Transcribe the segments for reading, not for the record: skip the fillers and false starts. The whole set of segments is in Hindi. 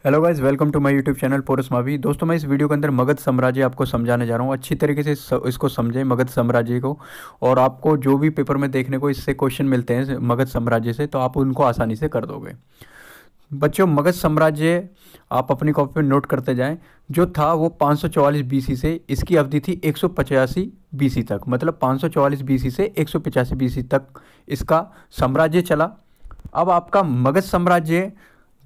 Hello guys, welcome to my YouTube channel Poras Mavi. दोस्तों, मैं इस वीडियो के अंदर मगध साम्राज्य आपको समझाने जा रहा हूँ। अच्छी तरीके से इसको समझें मगध साम्राज्य को। और आपको जो भी पेपर में देखने को इससे क्वेश्चन मिलते हैं मगध साम्राज्य से, तो आप उनको आसानी से कर दोगे। बच्चों, मगध साम्राज्य आप अपनी कॉपी पे नोट करते जाएं। जो था वो 544 बीसी से इसकी अवधि थी 185 बीसी तक। मतलब 544 बीसी से 185 बीसी तक इसका साम्राज्य चला। अब आपका मगध साम्राज्य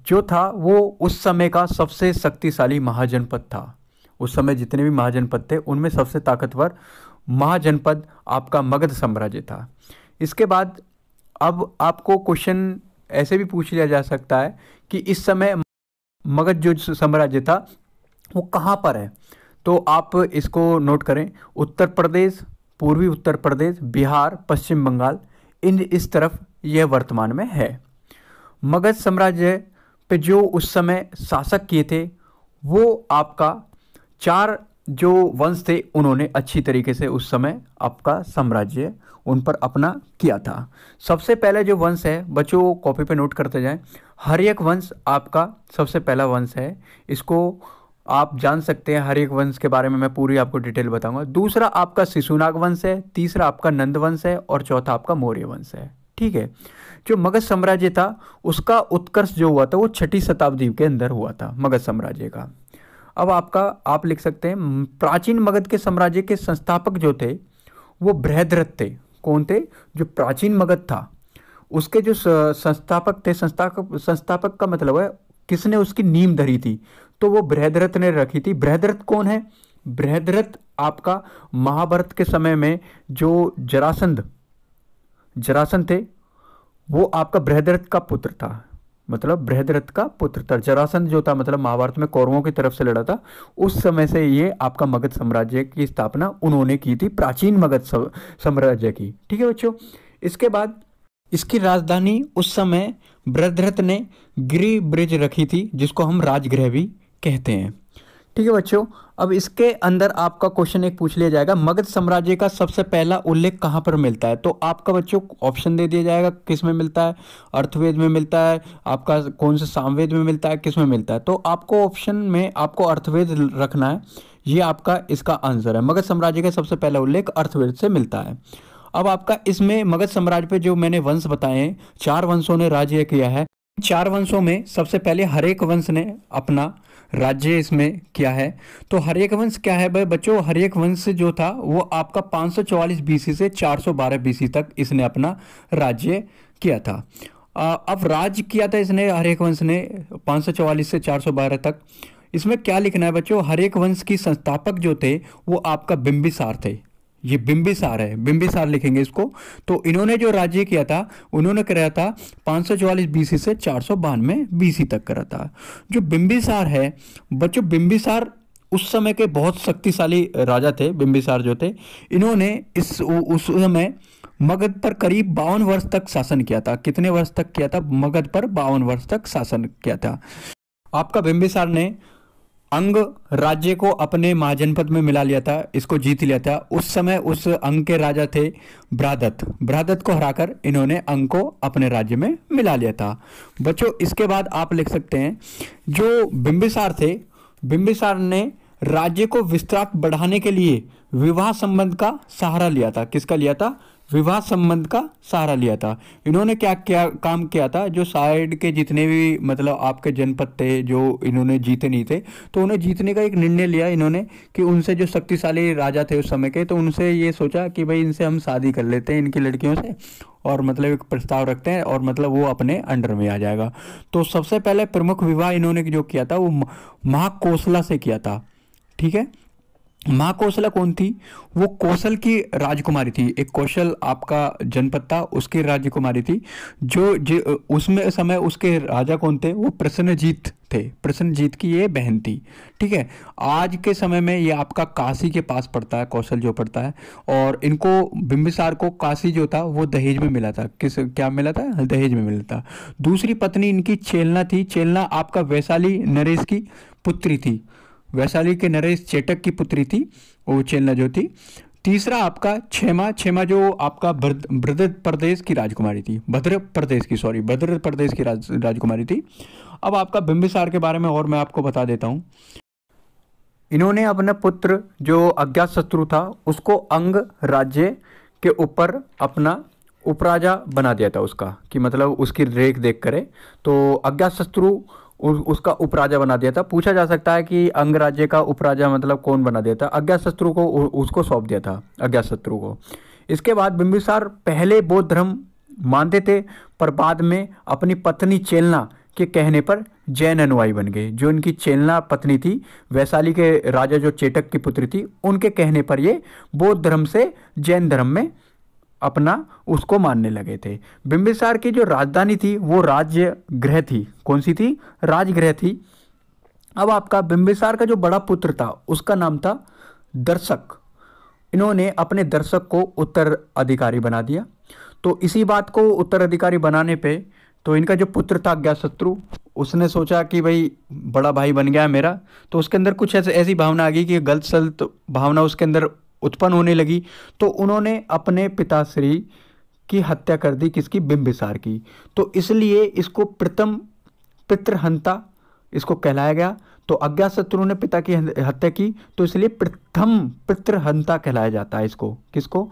जो था वो उस समय का सबसे शक्तिशाली महाजनपद था। उस समय जितने भी महाजनपद थे उनमें सबसे ताकतवर महाजनपद आपका मगध साम्राज्य था। इसके बाद अब आपको क्वेश्चन ऐसे भी पूछ लिया जा सकता है कि इस समय मगध जो साम्राज्य था वो कहाँ पर है। तो आप इसको नोट करें। उत्तर प्रदेश, पूर्वी उत्तर प्रदेश, बिहार, पश्चिम बंगाल, इस तरफ यह वर्तमान में है। मगध साम्राज्य पे जो उस समय शासक किए थे वो आपका 4 जो वंश थे, उन्होंने अच्छी तरीके से उस समय आपका साम्राज्य उन पर अपना किया था। सबसे पहले जो वंश है, बच्चों कॉपी पे नोट करते जाएं। हर्यक वंश आपका सबसे पहला वंश है। इसको आप जान सकते हैं। हर्यक वंश के बारे में मैं पूरी आपको डिटेल बताऊंगा। दूसरा आपका शिशुनाग वंश है, तीसरा आपका नंद वंश है और चौथा आपका मौर्य वंश है। ठीक है। जो मगध साम्राज्य था उसका उत्कर्ष जो हुआ था वो 6ठी शताब्दी के अंदर हुआ था मगध साम्राज्य का। अब आप लिख सकते हैं प्राचीन मगध के साम्राज्य के संस्थापक जो थे वो बृहद्रथ थे। कौन थे? जो प्राचीन मगध था उसके जो संस्थापक थे। संस्थापक का मतलब है किसने उसकी नींव धरी थी, तो वो बृहद्रथ ने रखी थी। बृहद्रथ कौन है? बृहद्रथ आपका महाभारत के समय में जो जरासंध थे वो आपका बृहद्रथ का पुत्र था। मतलब बृहद्रथ का पुत्र था। जरासंध जो था मतलब महाभारत में कौरवों की तरफ से लड़ा था। उस समय से ये आपका मगध साम्राज्य की स्थापना उन्होंने की थी, प्राचीन मगध साम्राज्य की। ठीक है बच्चों। इसके बाद इसकी राजधानी उस समय बृहद्रथ ने गिरि ब्रिज रखी थी, जिसको हम राजगृह भी कहते हैं। ठीक है बच्चों। अब इसके अंदर आपका क्वेश्चन एक पूछ लिया जाएगा, मगध साम्राज्य का सबसे पहला उल्लेख कहाँ पर मिलता है। तो आपका बच्चों ऑप्शन दे दिया जाएगा किस में मिलता है। अर्थवेद में मिलता है, आपका कौन से सामवेद में मिलता है, किस में मिलता है। तो आपको ऑप्शन में आपको अर्थवेद रखना है। ये आपका इसका आंसर है। मगध साम्राज्य का सबसे पहला उल्लेख अर्थवेद से मिलता है। अब आपका इसमें मगध साम्राज्य पे जो मैंने वंश बताए हैं, 4 वंशों ने राज्य किया है। 4 वंशों में सबसे पहले हर्यक वंश ने अपना राज्य इसमें किया है। तो हर्यक वंश क्या है भाई बच्चों? हर्यक वंश जो था वो आपका 544 बीसी से 412 बीसी तक इसने अपना राज्य किया था। अब राज्य किया था इसने हर्यक वंश ने 544 से 412 तक। इसमें क्या लिखना है बच्चों? हर्यक वंश की संस्थापक जो थे वो आपका बिंबिसार थे। ये बिंबिसार है, बिंबिसार लिखेंगे इसको। तो इन्होंने जो राज्य किया था उन्होंने कराया था 544 बीसी से 492 बीसी तक करा था। जो बिंबिसार है बच्चों, बिंबिसार उस समय के बहुत शक्तिशाली राजा थे। बिंबिसार जो थे इन्होंने उस समय मगध पर करीब 52 वर्ष तक शासन किया था। कितने वर्ष तक किया था? मगध पर 52 वर्ष तक शासन किया था। आपका बिंबिसार ने अंग राज्य को अपने महाजनपद में मिला लिया था, इसको जीत लिया था। उस समय उस अंग के राजा थे बृहद्रथ। बृहद्रथ को हराकर इन्होंने अंग को अपने राज्य में मिला लिया था। बच्चों इसके बाद आप लिख सकते हैं जो बिंबिसार थे, बिंबिसार ने राज्य को विस्तार बढ़ाने के लिए विवाह संबंध का सहारा लिया था। किसका लिया था? विवाह संबंध का सहारा लिया था। इन्होंने क्या काम किया था? जो साइड के जितने भी मतलब आपके जनपद थे जो इन्होंने जीते नहीं थे, तो उन्हें जीतने का एक निर्णय लिया इन्होंने कि उनसे जो शक्तिशाली राजा थे उस समय के, तो उनसे ये सोचा कि भाई इनसे हम शादी कर लेते हैं इनकी लड़कियों से, और मतलब एक प्रस्ताव रखते हैं और मतलब वो अपने अंडर में आ जाएगा। तो सबसे पहले प्रमुख विवाह इन्होंने जो किया था वो महाकोसला से किया था। ठीक है। महाकोसला कौन थी? वो कौशल की राजकुमारी थी। एक कौशल आपका जनपद था, उसकी राजकुमारी थी। जो उसमें समय उसके राजा कौन थे? वो प्रसन्नजीत थे। प्रसन्नजीत की ये बहन थी। ठीक है। आज के समय में ये आपका काशी के पास पड़ता है, कौशल जो पड़ता है। और इनको बिंबिसार को काशी जो था वो दहेज में मिला था। क्या मिला था? दहेज में मिला था। दूसरी पत्नी इनकी चेलना थी। चेलना आपका वैशाली नरेश की पुत्री थी। वैशाली के नरेश चेटक की पुत्री थी वो चेलना जो थी। तीसरा आपका क्षेमा जो आपका भद्र प्रदेश की राजकुमारी थी। भद्र प्रदेश की राजकुमारी थी। अब आपका बिंबिसार के बारे में और मैं आपको बता देता हूँ। इन्होंने अपने पुत्र जो अज्ञातशत्रु था उसको अंग राज्य के ऊपर अपना उपराजा बना दिया था उसका, कि मतलब उसकी रेख देख करे तो अज्ञातशत्रु उसका उपराजा बना दिया था। पूछा जा सकता है कि अंग राज्य का उपराजा मतलब कौन बना दिया था? अज्ञातशत्रु को उसको सौंप दिया था, अज्ञातशत्रु को। इसके बाद बिंबिसार पहले बौद्ध धर्म मानते थे, पर बाद में अपनी पत्नी चेलना के कहने पर जैन अनुयायी बन गए। जो इनकी चेलना पत्नी थी, वैशाली के राजा जो चेटक की पुत्री थी, उनके कहने पर ये बौद्ध धर्म से जैन धर्म में अपना उसको मानने लगे थे। बिंबिसार की जो राजधानी थी वो राजगृह थी। कौन सी थी? राजगृह थी। अब आपका बिंबिसार का जो बड़ा पुत्र था उसका नाम था दर्शक। इन्होंने अपने दर्शक को उत्तराधिकारी बना दिया। तो इसी बात को उत्तराधिकारी बनाने पे तो इनका जो पुत्र था अज्ञातशत्रु, उसने सोचा कि भाई बड़ा भाई बन गया है मेरा, तो उसके अंदर कुछ ऐसी भावना आ गई कि गलत सलत भावना उसके अंदर उत्पन्न होने लगी। तो उन्होंने अपने पिताश्री की हत्या कर दी। किसकी? बिंबिसार की। तो इसलिए इसको प्रथम पितृहंता इसको कहलाया गया। तो अज्ञातशत्रु ने पिता की हत्या की, तो इसलिए प्रथम पितृहंता कहलाया जाता है इसको। किसको?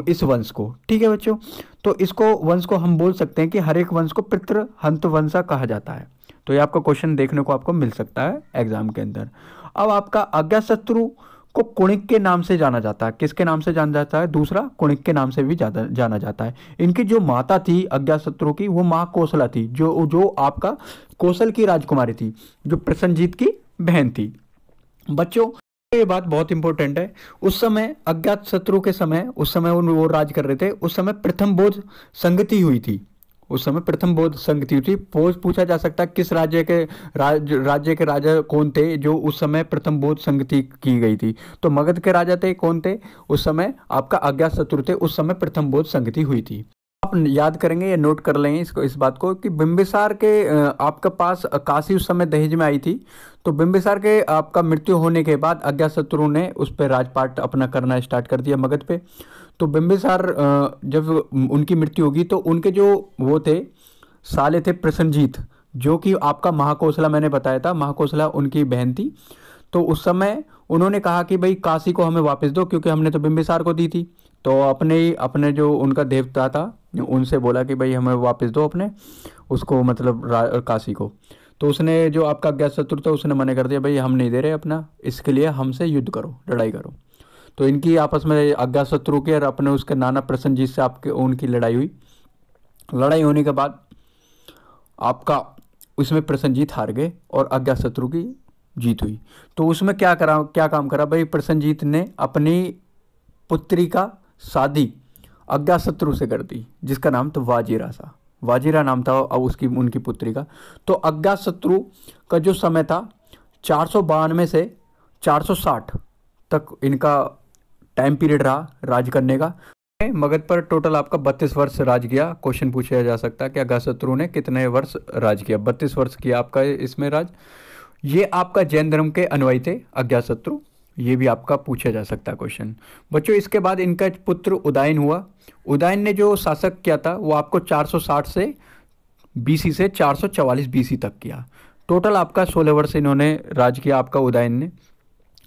इस वंश को। ठीक है बच्चों, तो इसको वंश को हम बोल सकते हैं कि हर एक वंश को पितृहंत वंशा कहा जाता है। तो ये आपका क्वेश्चन देखने को आपको मिल सकता है एग्जाम के अंदर। अब आपका अज्ञातशत्रु को कुणिक के नाम से जाना जाता है। किसके नाम से जाना जाता है? दूसरा कुणिक के नाम से भी जाना जाता है। इनकी जो माता थी अज्ञातशत्रु की, वो माँ कौशला थी, जो आपका कौशल की राजकुमारी थी, जो प्रसन्नजीत की बहन थी। बच्चों ये बात बहुत इंपॉर्टेंट है। उस समय अज्ञातशत्रु के समय, उस समय वो राज कर रहे थे, उस समय प्रथम बौद्ध संगति हुई थी। उस समय प्रथम बौद्ध संगति हुई थी। पूछा जा सकता है किस राज्य के राजा कौन थे जो उस समय प्रथम बौद्ध संगति की गई थी? तो मगध के राजा थे। कौन थे उस समय? आपका अज्ञातशत्रु थे। उस समय प्रथम बौद्ध संगति हुई थी। आप याद करेंगे या नोट कर लेंगे इस बात को कि बिंबिसार के आपके पास काशी उस समय दहेज में आई थी। तो बिंबिसार के आपका मृत्यु होने के बाद अज्ञातशत्रु ने उस पर राजपाट अपना करना स्टार्ट कर दिया मगध पे। तो बिंबिसार जब उनकी मृत्यु होगी तो उनके जो वो थे साले थे प्रसन्नजीत, जो कि आपका महाकौशला, मैंने बताया था महाकौशला उनकी बहन थी। तो उस समय उन्होंने कहा कि भाई काशी को हमें वापस दो, क्योंकि हमने तो बिंबिसार को दी थी। तो अपने जो उनका देवता था उनसे बोला कि भाई हमें वापस दो अपने उसको, मतलब काशी को। तो उसने जो आपका अज्ञातशत्रु था उसने मना कर दिया, भाई हम नहीं दे रहे अपना, इसके लिए हमसे युद्ध करो, लड़ाई करो। तो इनकी आपस में अज्ञातशत्रु के और अपने उसके नाना प्रसन्नजीत से आपके उनकी लड़ाई हुई। लड़ाई होने के बाद आपका उसमें प्रसन्नजीत हार गए और अज्ञातशत्रु की जीत हुई। तो उसमें क्या काम करा भाई? प्रसन्नजीत ने अपनी पुत्री का शादी अज्ञातशत्रु से कर दी, जिसका नाम था वाजिरा सा। वाजिरा नाम था उनकी पुत्री का। तो अज्ञातशत्रु का जो समय था 492 से 460 तक इनका टाइम पीरियड रहा राज करने का। मगध पर टोटल आपका 32 वर्ष राज किया। क्वेश्चन पूछा जा सकता है कि अज्ञातशत्रु ने कितने वर्ष राज किया? 32 वर्ष किया आपका इसमें राज। ये आपका जैन धर्म के अनुयायी थे अज्ञातशत्रु। ये भी आपका पूछा जा सकता है क्वेश्चन। बच्चों इसके बाद इनका पुत्र उदयन हुआ। उदयन ने जो शासक किया था वो आपको 460 से बीसी से 444 बीसी तक किया। टोटल आपका 16 वर्ष इन्होंने राज किया आपका उदयन ने।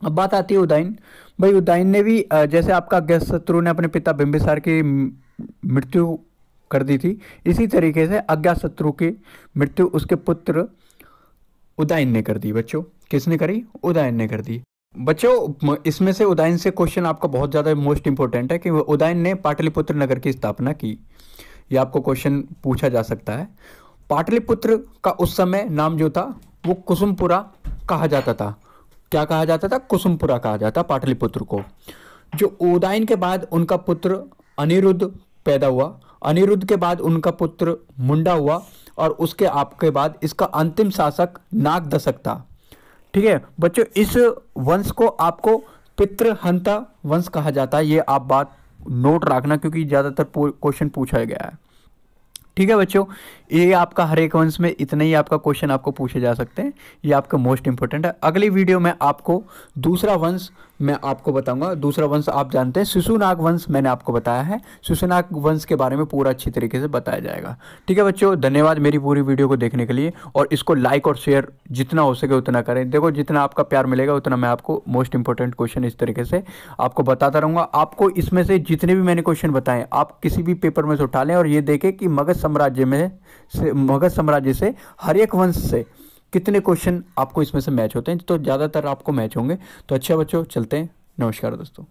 अब बात आती है उदयन। भाई उदयन ने भी जैसे आपका अज्ञातशत्रु ने अपने पिता बिंबिसार की मृत्यु कर दी थी, इसी तरीके से अज्ञातशत्रु की मृत्यु उसके पुत्र उदयन ने कर दी। बच्चों किसने करी? उदयन ने कर दी। बच्चों इसमें से उदयन से क्वेश्चन आपका बहुत ज़्यादा मोस्ट इंपॉर्टेंट है कि उदयन ने पाटलिपुत्र नगर की स्थापना की। ये आपको क्वेश्चन पूछा जा सकता है। पाटलिपुत्र का उस समय नाम जो था वो कुसुमपुरा कहा जाता था। क्या कहा जाता था? कुसुमपुरा कहा जाता पाटलिपुत्र को। जो उदयन के बाद उनका पुत्र अनिरुद्ध पैदा हुआ। अनिरुद्ध के बाद उनका पुत्र मुंडा हुआ और उसके आपके बाद इसका अंतिम शासक नागदशक था। ठीक है बच्चों, इस वंश को आपको पितृहंता वंश कहा जाता है। ये आप बात नोट रखना क्योंकि ज़्यादातर क्वेश्चन पूछा गया है। ठीक है बच्चों, ये आपका हर एक वंश में इतने ही आपका क्वेश्चन आपको पूछे जा सकते हैं, ये आपका मोस्ट इंपॉर्टेंट है। अगली वीडियो में आपको दूसरा वंश मैं आपको बताऊंगा। दूसरा वंश आप जानते हैं शिशुनाग वंश, मैंने आपको बताया है। शिशुनाग वंश के बारे में पूरा अच्छी तरीके से बताया जाएगा। ठीक है बच्चों, धन्यवाद मेरी पूरी वीडियो को देखने के लिए, और इसको लाइक और शेयर जितना हो सके उतना करें। देखो जितना आपका प्यार मिलेगा उतना मैं आपको मोस्ट इंपॉर्टेंट क्वेश्चन इस तरीके से आपको बताता रहूँगा। आपको इसमें से जितने भी मैंने क्वेश्चन बताए आप किसी भी पेपर में से उठा लें और ये देखें कि मगध साम्राज्य से हर एक वंश से कितने क्वेश्चन आपको इसमें से मैच होते हैं। तो ज़्यादातर आपको मैच होंगे। तो अच्छा बच्चों, चलते हैं। नमस्कार दोस्तों।